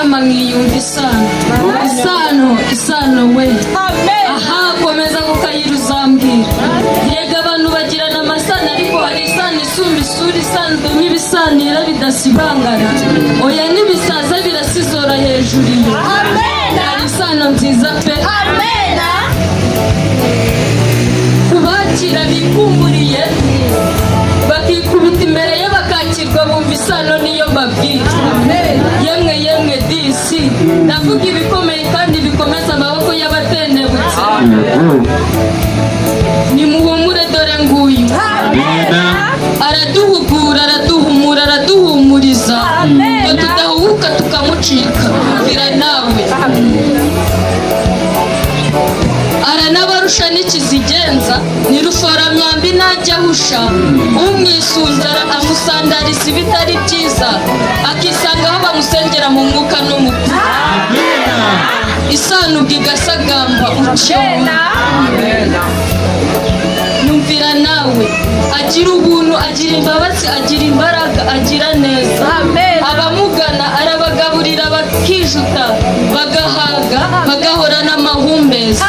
ndaryama nkiyumva isano we. Aha komeza kukayira uzambwira. Yega abantu bagirana amasano ariko hari isano isumba isura isanzwe nk'ibisanira bidasibangana. Oya n'ibisaza birasizora hejuru iyo. Hari isano nziza pe. Kubakira bikumburiye bakikubita imbere ye bakakirwa bumva isano niyo mbabwira. Yemwe disi ndavuga ibikomeye kandi bikomeza amaboko y'abatendebutse. Nimuhumure dore nguyu araduhugura, araduhumura, araduhumuriza ngo tudahubuka tukamucika. Mvira nawe aranabarusha n'ikizigenza ni ruforamyambi ntajya ahusha. Umwisunze amusandariza ibitari byiza akisanga aho bamusengera mu mwuka no mu kuri. Isano bwigasagamba ucyona. Numvira nawe agira ubuntu, agira imbabazi, agira imbaraga, agira neza. Abamugana arabagaburira bakijuta bagahaga bagahorana amahumbezi.